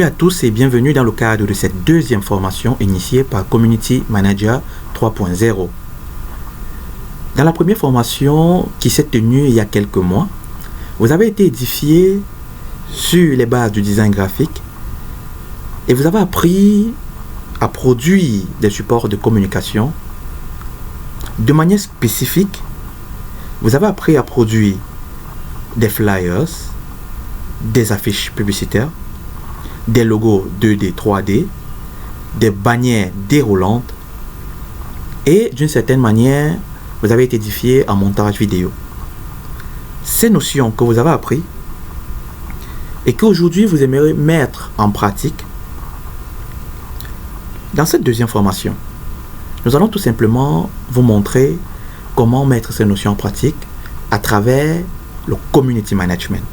Bonjour à tous et bienvenue dans le cadre de cette deuxième formation initiée par Community Manager 3.0. Dans la première formation qui s'est tenue il y a quelques mois, vous avez été édifié sur les bases du design graphique et vous avez appris à produire des supports de communication de manière spécifique. Vous avez appris à produire des flyers, des affiches publicitaires, des logos 2D, 3D, des bannières déroulantes et d'une certaine manière, vous avez été édifié en montage vidéo. Ces notions que vous avez apprises et qu'aujourd'hui vous aimeriez mettre en pratique, dans cette deuxième formation, nous allons tout simplement vous montrer comment mettre ces notions en pratique à travers le community management.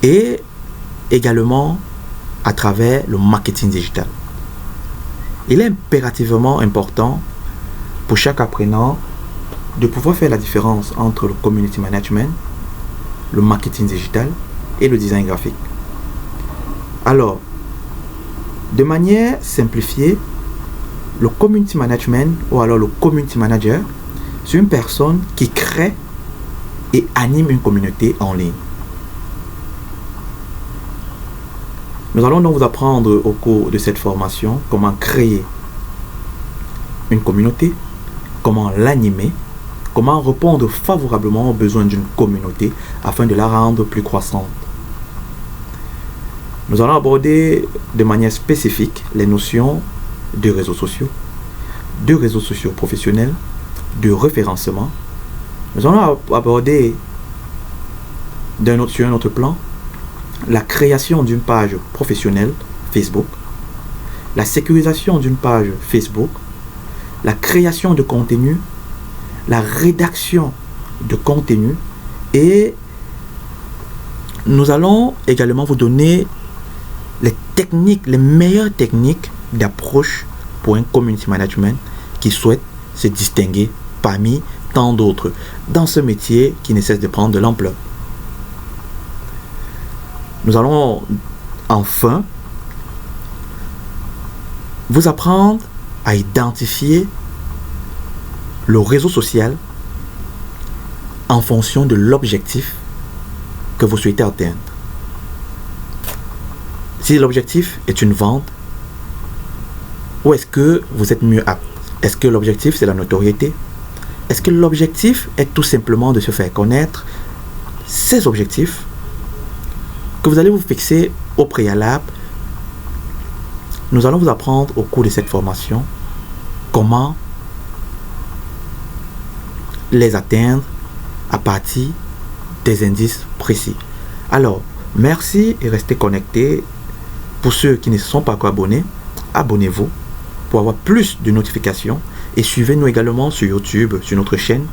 Et également à travers le marketing digital. Il est impérativement important pour chaque apprenant de pouvoir faire la différence entre le community management, le marketing digital et le design graphique. Alors, de manière simplifiée, le community management ou alors le community manager, c'est une personne qui crée et anime une communauté en ligne. Nous allons donc vous apprendre au cours de cette formation comment créer une communauté, comment l'animer, comment répondre favorablement aux besoins d'une communauté afin de la rendre plus croissante. Nous allons aborder de manière spécifique les notions de réseaux sociaux professionnels, de référencement. Nous allons aborder sur un autre plan la création d'une page professionnelle Facebook, la sécurisation d'une page Facebook, la création de contenu, la rédaction de contenu et nous allons également vous donner les meilleures techniques d'approche pour un community management qui souhaite se distinguer parmi tant d'autres dans ce métier qui ne cesse de prendre de l'ampleur. Nous allons enfin vous apprendre à identifier le réseau social en fonction de l'objectif que vous souhaitez atteindre. Si l'objectif est une vente, où est-ce que vous êtes mieux apte? Est-ce que l'objectif c'est la notoriété? Est-ce que l'objectif est tout simplement de se faire connaître? Ces objectifs que vous allez vous fixer au préalable, nous allons vous apprendre au cours de cette formation comment les atteindre à partir des indices précis. Alors, merci et restez connectés. Pour ceux qui ne se sont pas encore abonnés, abonnez-vous pour avoir plus de notifications et suivez-nous également sur YouTube, sur notre chaîne